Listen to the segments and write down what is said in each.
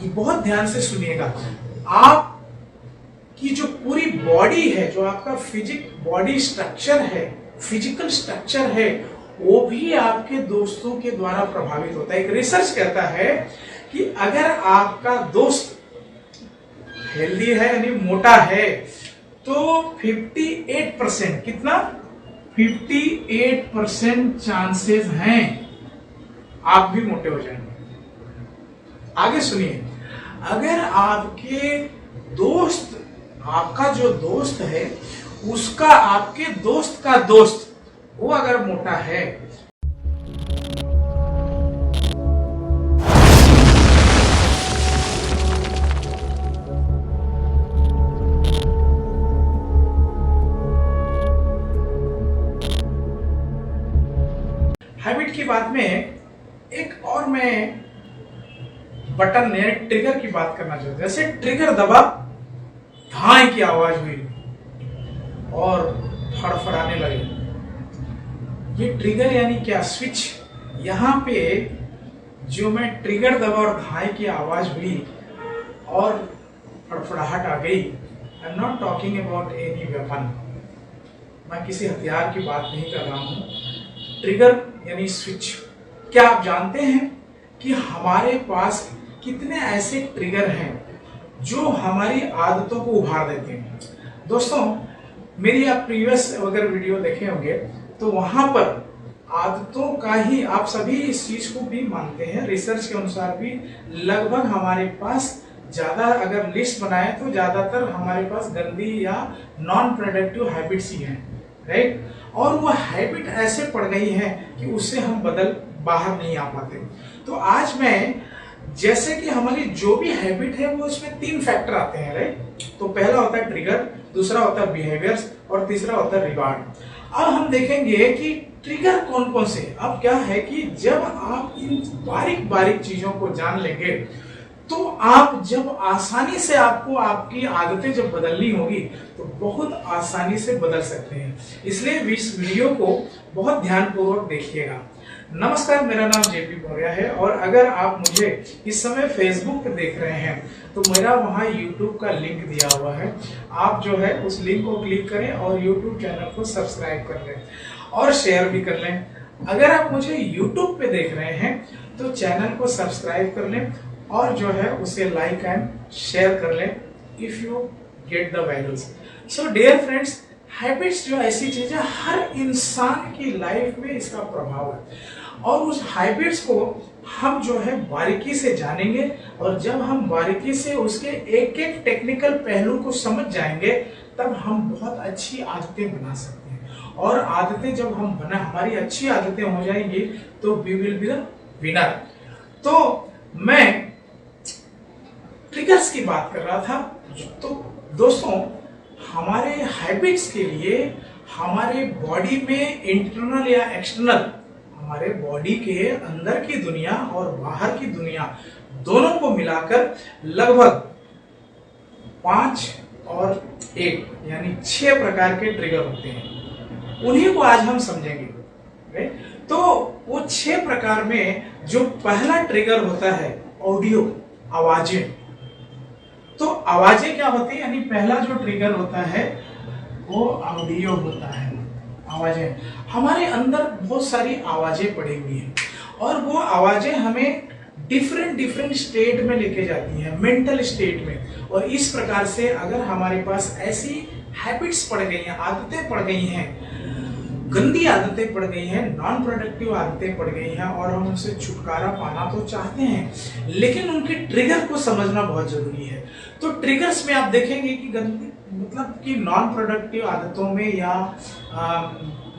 ये बहुत ध्यान से सुनिएगा। आप की जो पूरी बॉडी है, जो आपका बॉडी स्ट्रक्चर है, फिजिकल स्ट्रक्चर है, वो भी आपके दोस्तों के द्वारा प्रभावित होता है। एक रिसर्च कहता है कि अगर आपका दोस्त हेल्दी है यानी मोटा है तो 58% कितना 58% चांसेस हैं आप भी मोटे हो जाएंगे। आगे सुनिए, अगर आपके दोस्त, आपका जो दोस्त है उसका आपके दोस्त का दोस्त वो अगर मोटा है, हैबिट की बात में एक और मैं बटन ने ट्रिगर की बात करना चाहता हूं। जैसे ट्रिगर दबा, धाए की आवाज हुई और फड़फड़ाने लगे। ये ट्रिगर यानी क्या, स्विच। यहां पे जो मैं ट्रिगर दबा और धाए की आवाज हुई और फड़फड़ाहट आ गई, I am not talking about any weapon, मैं किसी हथियार की बात नहीं कर रहा हूं। ट्रिगर यानी स्विच। क्या आप जानते हैं कि हमारे पास कितने ऐसे ट्रिगर हैं जो हमारी आदतों को उभार देते हैं। दोस्तों, मेरी आप प्रीवियस अगर वीडियो देखे होंगे तो वहां पर आदतों का ही, आप सभी इस चीज को भी मानते हैं, रिसर्च के अनुसार भी लगभग हमारे पास ज्यादा अगर लिस्ट बनाए तो ज्यादातर हमारे पास गंदी या नॉन प्रोडक्टिव हैबिट्स ही हैं, राइट। और वो हैबिट ऐसे पड़ गई है कि उससे हम बाहर नहीं आ पाते। तो आज मैं, जैसे कि हमारी जो भी हैबिट है वो उसमें 3 फैक्टर आते हैं, राइट। तो पहला होता है ट्रिगर, दूसरा होता है बिहेवियर्स और तीसरा होता है रिवार्ड। अब हम देखेंगे कि ट्रिगर कौन कौन से। अब क्या है कि जब आप इन बारीक बारीक चीजों को जान लेंगे तो आप जब आसानी से, आपको आपकी आदतें जब बदलनी होगी तो बहुत आसानी से बदल सकते हैं। इसलिए इस वीडियो को बहुत ध्यानपूर्वक देखिएगा। नमस्कार, मेरा नाम जेपी मौर्य है और अगर आप मुझे इस समय फेसबुक पे देख रहे हैं तो मेरा वहां यूट्यूब का लिंक दिया हुआ है। आप जो है उस लिंक को क्लिक करें और यूट्यूब चैनल को सब्सक्राइब कर लें और शेयर भी कर लें। अगर आप मुझे यूट्यूब पे देख रहे हैं तो चैनल को सब्सक्राइब कर लें और जो है उसे लाइक एंड शेयर कर लें if you get the values. So dear friends, habits जो ऐसी चीज है, हर इंसान की लाइफ में इसका प्रभाव है और उस हैबिट्स को हम जो है बारीकी से जानेंगे और जब हम बारीकी से उसके एक एक टेक्निकल पहलू को समझ जाएंगे तब हम बहुत अच्छी आदतें बना सकते हैं। और आदतें जब हम हमारी अच्छी आदतें हो जाएंगी तो we will be the winner. तो मैं ट्रिगर्स की बात कर रहा था। तो दोस्तों, हमारे हैबिट्स के लिए हमारे बॉडी में इंटरनल या एक्सटर्नल, हमारे बॉडी के अंदर की दुनिया और बाहर की दुनिया दोनों को मिलाकर लगभग 5 और 1 यानी 6 प्रकार के ट्रिगर होते हैं। उन्हीं को आज हम समझेंगे। तो वो 6 प्रकार में जो पहला ट्रिगर होता है ऑडियो, आवाजें। तो आवाजें क्या होती है, यानी पहला जो ट्रिगर होता है वो ऑडियो होता है। आवाजें, हमारे अंदर बहुत सारी आवाजें पड़ी हुई हैं और वो आवाजें हमें डिफरेंट स्टेट में लेके जाती हैं, मेंटल स्टेट में। और इस प्रकार से अगर हमारे पास ऐसी हैबिट्स पड़ गई हैं, आदतें पड़ गई हैं, गंदी आदतें पड़ गई हैं, नॉन प्रोडक्टिव आदतें पड़ गई हैं और हम उनसे छुटकारा पाना तो चाहते हैं लेकिन उनके ट्रिगर को समझना बहुत जरूरी है। तो ट्रिगर्स में आप देखेंगे कि गंदी, मतलब कि नॉन प्रोडक्टिव आदतों में या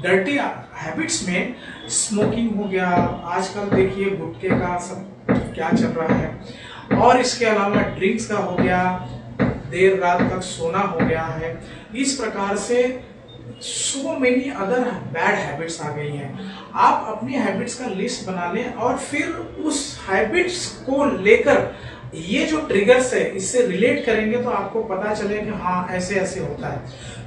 डर्टी हैबिट्स में स्मोकिंग हो गया, आजकल देखिए गुटखे का सब क्या चल रहा है, और इसके अलावा ड्रिंक्स का हो गया, देर रात तक सोना हो गया है। इस प्रकार से so many other bad habits आ गई हैं। आप अपनी हैबिट्स का लिस्ट बना लें और फिर उस हैबिट्स को लेकर ये जो ट्रिगर्स है इससे रिलेट करेंगे तो आपको पता चले कि हाँ ऐसे ऐसे होता है।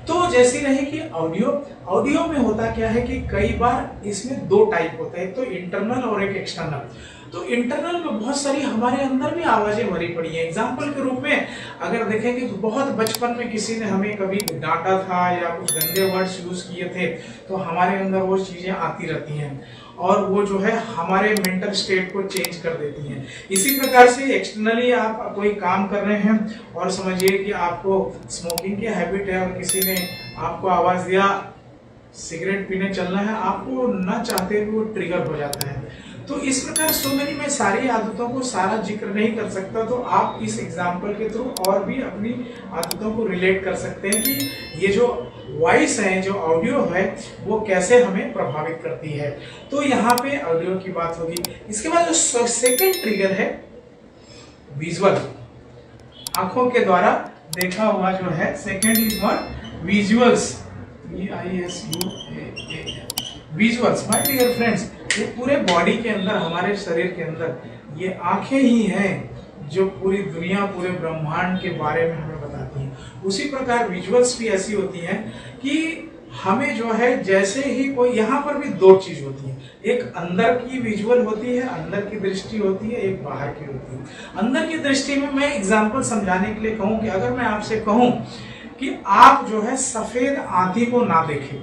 तो जैसी रहे कि ऑडियो में होता क्या है कि कई बार इसमें 2 टाइप होता है, एक तो इंटरनल और एक एक्सटर्नल। तो इंटरनल में बहुत सारी हमारे अंदर भी आवाजें भरी पड़ी हैं। एग्जाम्पल के रूप में अगर देखेंगे तो बहुत बचपन में किसी ने हमें कभी डांटा था या कुछ गंदे वर्ड्स यूज किए थे, तो हमारे अंदर वो चीजें आती रहती हैं और वो जो है हमारे मेंटल स्टेट को चेंज कर देती हैं। इसी प्रकार से एक्सटर्नली आप कोई काम कर रहे हैं और समझिए कि आपको स्मोकिंग की हैबिट है और किसी ने आपको आवाज दिया सिगरेट पीने चलना है, आपको ना चाहते हुए वो ट्रिगर हो जाता है। तो इस प्रकार सो मेनी, मैं सारी आदतों को सारा जिक्र नहीं कर सकता, तो आप इस एग्जाम्पल के थ्रू और भी अपनी आदतों को रिलेट कर सकते हैं कि ये जो वॉइस है, जो ऑडियो है, वो कैसे हमें प्रभावित करती है। तो यहाँ पे ऑडियो की बात होगी। इसके बाद जो सेकेंड ट्रिगर है विजुअल, आंखों के द्वारा देखा हुआ जो है। Second is what? Visuals, visuals. My dear friends, ये पूरे बॉडी के अंदर, हमारे शरीर के अंदर ये आंखें ही हैं जो पूरी दुनिया, पूरे ब्रह्मांड के बारे में हमें बताती हैं। उसी प्रकार विजुअल्स भी ऐसी होती हैं कि हमें जो है जैसे ही कोई, यहाँ पर भी दो चीज होती है, एक अंदर की विजुअल होती है, अंदर की दृष्टि होती है, एक बाहर की होती है। अंदर की दृष्टि में मैं एग्जाम्पल समझाने के लिए कहूँ कि अगर मैं आपसे कहूँ कि आप जो है सफेद हाथी को ना देखें,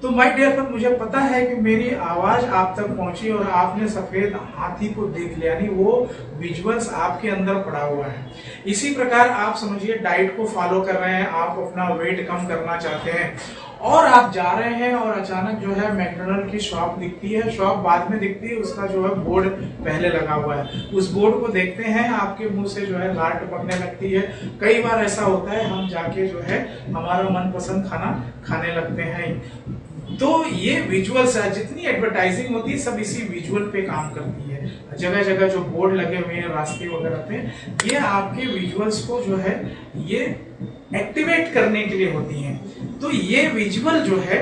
तो माय डियर फ्रेंड, मुझे पता है कि मेरी आवाज आप तक पहुंची और आपने सफेद हाथी को देख लिया, यानी वो विजुअल्स आपके अंदर पड़ा हुआ है। इसी प्रकार आप समझिए डाइट को फॉलो कर रहे हैं, आप अपना वेट कम करना चाहते हैं और आप जा रहे हैं और अचानक जो है मैकडोनल्ड की शॉप दिखती है, शॉप बाद में दिखती है, उसका जो है बोर्ड पहले लगा हुआ है। उस बोर्ड को देखते हैं, आपके मुंह से जो है लार टपकने लगती है। कई बार ऐसा होता है हम जाके जो है हमारा मनपसंद खाना खाने लगते हैं। तो ये विजुअल्स है, जितनी एडवर्टाइजिंग होती है सब इसी विजुअल पे काम करती है। जगह जगह जो बोर्ड लगे हुए हैं रास्ते वगैरह पे, ये आपके विजुअल्स को जो है ये एक्टिवेट करने के लिए होती हैं। तो ये विजुअल जो है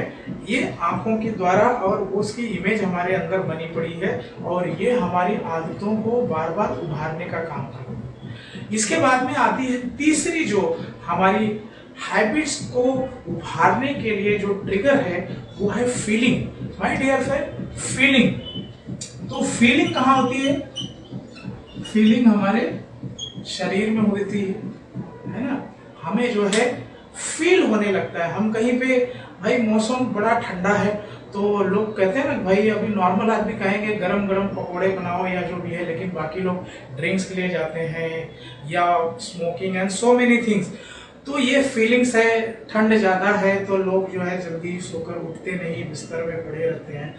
ये आंखों के द्वारा और उसकी इमेज हमारे अंदर बनी पड़ी है और ये हमारी आदतों को बार बार उभारने का काम करती है। इसके बाद में आती है तीसरी जो हमारी हैबिट्स को उभारने के लिए जो ट्रिगर है, वो है feeling. My dear friend, feeling. तो फीलिंग कहाँ होती है? फीलिंग हमारे शरीर में होती है ना। हमें जो है फील होने लगता है, हम कहीं पे, भाई मौसम बड़ा ठंडा है तो लोग कहते हैं ना, भाई अभी नॉर्मल आदमी कहेंगे गरम गरम पकोड़े बनाओ या जो भी है, लेकिन बाकी लोग ड्रिंक्स के लिए जाते हैं या smoking and so many things. तो ये फीलिंग्स है, ठंड ज्यादा है तो लोग जो है जल्दी सोकर उठते नहीं, बिस्तर में पड़े रहते हैं।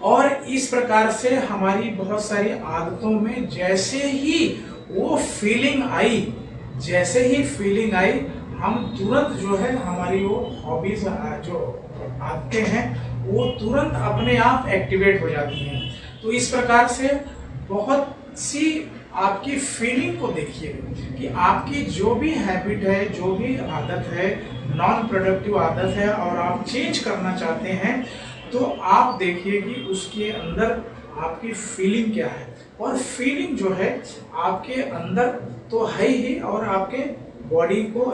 और इस प्रकार से हमारी बहुत सारी आदतों में जैसे ही वो फीलिंग आई, जैसे ही फीलिंग आई, हम तुरंत जो है हमारी वो हॉबीज जो आदतें हैं वो तुरंत अपने आप एक्टिवेट हो जाती हैं। तो इस प्रकार से बहुत सी आपकी फीलिंग को देखिए कि आपकी जो भी हैबिट है, जो भी आदत है, नॉन प्रोडक्टिव आदत है और आप चेंज करना चाहते हैं, तो आप देखिए कि उसके अंदर आपकी फीलिंग क्या है। और फीलिंग जो है आपके अंदर तो है ही और आपके बॉडी को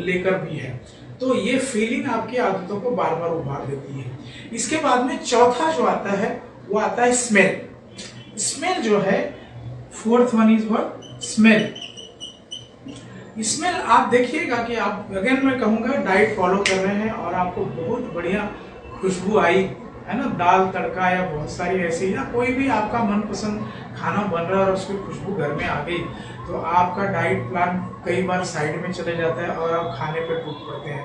लेकर भी है। तो ये फीलिंग आपकी आदतों को बार बार उभार देती है। इसके बाद में चौथा जो आता है वो आता है स्मेल। स्मेल जो है, fourth one is what? Smell. Smell आप देखिएगा कि आप, अगेन मैं कहूंगा, डाइट फॉलो कर रहे हैं और आपको बहुत बढ़िया खुशबू आई है ना, दाल तड़का या बहुत सारी ऐसी, या कोई भी आपका मनपसंद खाना बन रहा है और उसकी खुशबू घर में आ गई, तो आपका डाइट प्लान कई बार साइड में चले जाता है और आप खाने पे टूट पड़ते हैं।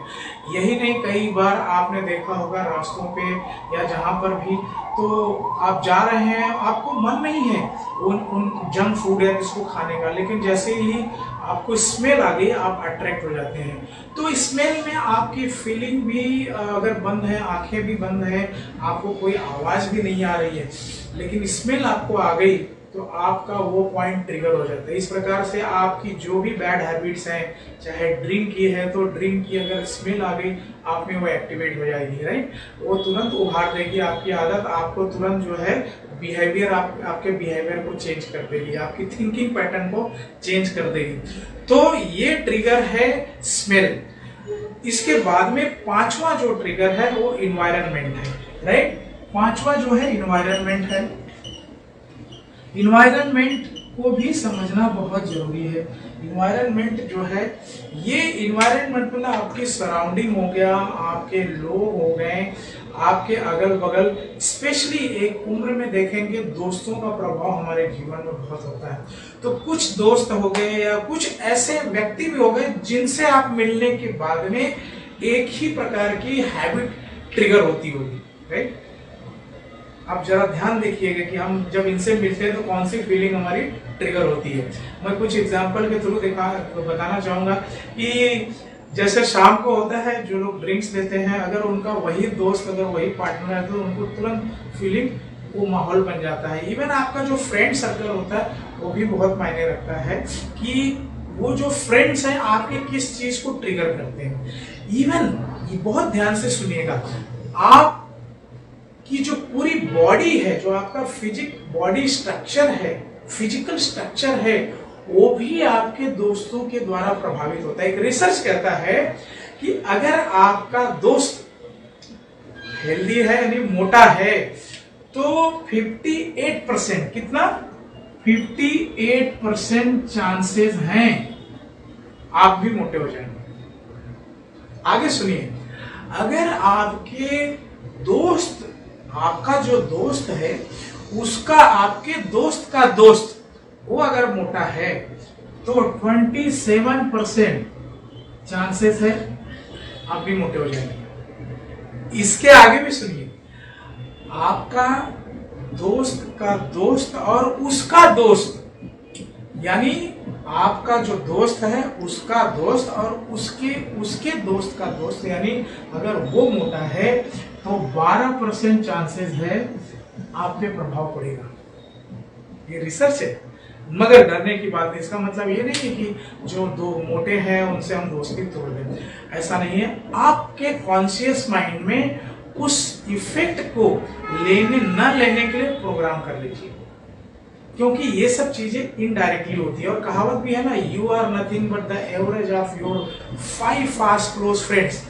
यही नहीं, कई बार आपने देखा होगा रास्तों पे या जहाँ पर भी, तो आप जा रहे हैं, आपको मन नहीं है उन जंक फूड है इसको खाने का, लेकिन जैसे ही आपको स्मेल आ गई आप अट्रैक्ट हो जाते हैं। तो स्मेल में आपकी फीलिंग भी अगर बंद है, आंखें भी बंद है, आपको कोई आवाज भी नहीं आ रही है, लेकिन स्मेल आपको आ गई तो आपका वो पॉइंट ट्रिगर हो जाता है। इस प्रकार से आपकी जो भी बैड हैबिट्स हैं, चाहे ड्रिंक की है तो ड्रिंक की अगर स्मेल आ गई आप में वो एक्टिवेट हो जाएगी, राइट। वो तुरंत उभार देगी आपकी आदत, आपको तुरंत जो है बिहेवियर, आपके बिहेवियर को चेंज कर देगी, आपकी थिंकिंग पैटर्न को चेंज कर देगी। तो ये ट्रिगर है स्मेल। इसके बाद में पांचवा जो ट्रिगर है वो इन्वायरमेंट है, राइट। पांचवा जो है इन्वायरमेंट है। इन्वायरमेंट को भी समझना बहुत जरूरी है। इन्वायरमेंट जो है, ये इन्वायरमेंट मतलब आपकी सराउंडिंग हो गया, आपके लोग हो गए, आपके अगल बगल। स्पेशली एक उम्र में देखेंगे दोस्तों का प्रभाव हमारे जीवन में बहुत होता है। तो कुछ दोस्त हो गए या कुछ ऐसे व्यक्ति भी हो गए जिनसे आप मिलने के बाद में एक ही प्रकार की हैबिट ट्रिगर होती होगी, राइट। आप जरा ध्यान देखिएगा कि हम जब इनसे मिलते हैं तो कौन सी फीलिंग हमारी ट्रिगर होती है। मैं कुछ एग्जांपल के थ्रू बताना चाहूंगा कि जैसे शाम को होता है, जो लोग ड्रिंक्स लेते हैं, अगर उनका वही दोस्त, अगर वही पार्टनर है, तो उनको तुरंत फीलिंग, वो माहौल बन जाता है। इवन आपका जो फ्रेंड सर्कल होता है वो भी बहुत मायने रखता है कि वो जो फ्रेंड्स हैं आपके किस चीज को ट्रिगर करते हैं। इवन ये बहुत ध्यान से सुनिएगा, आप की जो पूरी बॉडी है, जो आपका बॉडी स्ट्रक्चर है, फिजिकल स्ट्रक्चर है, वो भी आपके दोस्तों के द्वारा प्रभावित होता है। एक रिसर्च कहता है कि अगर आपका दोस्त हेल्दी है यानी मोटा है तो 58%, कितना, 58% चांसेस हैं आप भी मोटे हो जाएंगे। आगे सुनिए, अगर आपके दोस्त, आपका जो दोस्त है उसका, आपके दोस्त का दोस्त वो अगर मोटा है तो 27% चांसेस है आप भी मोटे हो जाएंगे। इसके आगे भी सुनिए, आपका दोस्त का दोस्त और उसका दोस्त, यानी आपका जो दोस्त है उसका दोस्त और उसके दोस्त का दोस्त, यानी अगर वो मोटा है तो 12% चांसेस है आप पे प्रभाव पड़ेगा। ये रिसर्च है, मगर डरने की बात नहीं। इसका मतलब ये नहीं है कि जो दो मोटे हैं उनसे हम दोस्ती तोड़ दें, ऐसा नहीं है। आपके कॉन्शियस माइंड में उस इफेक्ट को न लेने के लिए प्रोग्राम कर लीजिए, क्योंकि ये सब चीजें इनडायरेक्टली होती है। और कहावत भी है ना, you are nothing but the average of your 5 fast close friends.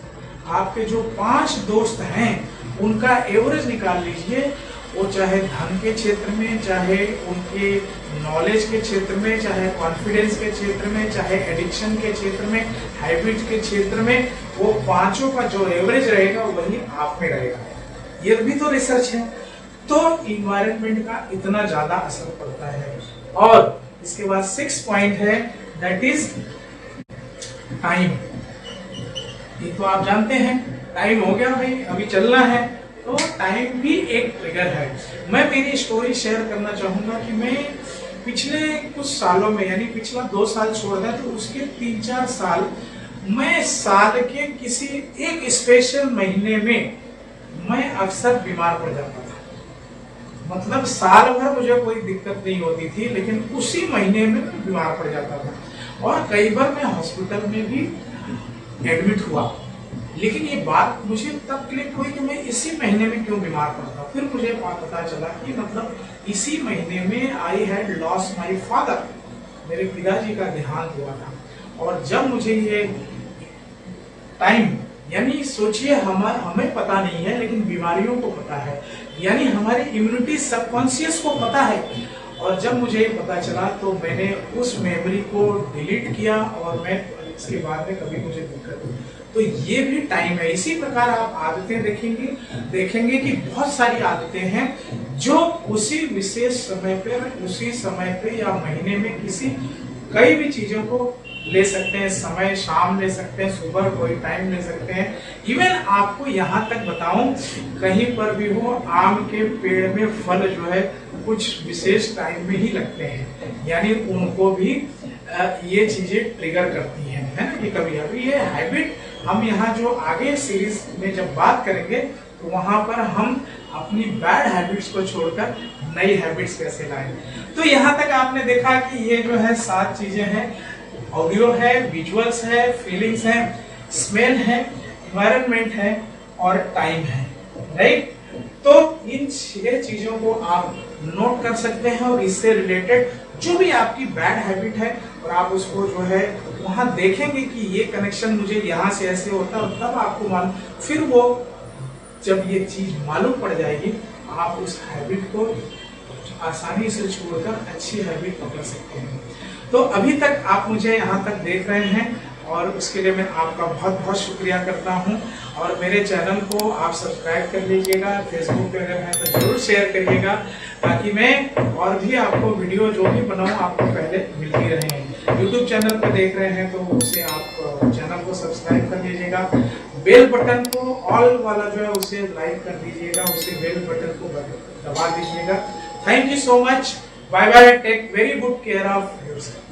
आपके जो 5 दोस्त हैं उनका एवरेज निकाल लीजिए, वो चाहे धन के क्षेत्र में, चाहे उनके नॉलेज के क्षेत्र में, चाहे कॉन्फिडेंस के क्षेत्र में, चाहे एडिक्शन के क्षेत्र में, हैबिट के क्षेत्र में, वो 5 का जो एवरेज रहेगा वही आप में रहेगा। ये भी तो रिसर्च है। तो इन्वायरमेंट का इतना ज्यादा असर पड़ता है। और इसके बाद 6 पॉइंट है, दैट इज टाइम। ये तो आप जानते हैं, टाइम हो गया भाई, अभी चलना है, तो टाइम भी एक ट्रिगर है। मैं मेरी स्टोरी शेयर करना चाहूंगा कि मैं पिछले कुछ सालों में, यानी पिछला 2 साल छोड़ दें तो उसके 3-4 साल, मैं साल के किसी एक स्पेशल महीने में मैं अक्सर बीमार पड़ जाता था। मतलब साल भर मुझे कोई दिक्कत नहीं होती थी, लेकिन उसी महीने में मैं बीमार पड़ जाता था और कई बार मैं हॉस्पिटल में भी एडमिट हुआ। लेकिन ये बात मुझे तब क्लिक हुई कि मैं इसी महीने में क्यों बीमार पड़ता। फिर मुझे पता चला कि मतलब इसी महीने में I had lost my father, मेरे पिताजी का देहांत हुआ था। और जब मुझे ये टाइम, यानी सोचिए हमें पता नहीं है लेकिन बीमारियों को पता है, यानी हमारी इम्यूनिटी सबकॉन्शियस को पता है। और जब मुझे ये पता चला तो मैंने उस मेमोरी को डिलीट किया और मैं इसके बाद में कभी मुझे दिक्कत हुई। तो ये भी टाइम है। इसी प्रकार आप आदतें देखेंगे कि बहुत सारी आदतें हैं जो उसी विशेष समय पर, उसी समय पे या महीने में कई भी चीजों को ले सकते हैं। समय शाम ले सकते हैं, सुबह कोई टाइम ले सकते हैं। इवन आपको यहाँ तक बताऊं, कहीं पर भी हो, आम के पेड़ में फल जो है कुछ विशेष टाइम में ही लगते हैं, यानी उनको भी ये चीजें ट्रिगर करती हैं, है ना, कि कभी अभी ये हैबिट हम यहाँ जो आगे सीरीज में जब बात करेंगे तो वहां पर हम अपनी बैड हैबिट्स को छोड़कर नई हैबिट्स कैसे लाएं। तो यहाँ तक आपने देखा कि ये जो है 7 चीजें हैं, ऑडियो है, विजुअल्स है, फीलिंग्स है, स्मेल है, एनवायरनमेंट है और टाइम है, राइट। तो इन 6 चीजों को आप नोट कर सकते हैं और इससे रिलेटेड जो भी आपकी बैड हैबिट है और आप उसको जो है वहां देखेंगे कि ये कनेक्शन मुझे यहाँ से ऐसे होता है, तब आपको मालूम, फिर वो जब ये चीज मालूम पड़ जाएगी आप उस हैबिट को आसानी से छोड़कर अच्छी हैबिट पकड़ सकते हैं। तो अभी तक आप मुझे यहाँ तक देख रहे हैं और उसके लिए मैं आपका बहुत बहुत शुक्रिया करता हूँ। और मेरे चैनल को आप सब्सक्राइब कर लीजिएगा, फेसबुक पे अगर है तो जरूर शेयर करिएगा, ताकि मैं और भी आपको वीडियो जो भी बनाऊँ आपको पहले मिलती रहे। यूट्यूब चैनल पर देख रहे हैं तो उसे आप चैनल को सब्सक्राइब कर लीजिएगा, बेल बटन को ऑल वाला जो है उसे लाइक कर दीजिएगा, उसे बेल बटन को दबा दीजिएगा। Thank you so much, bye bye, take very good care of yourself.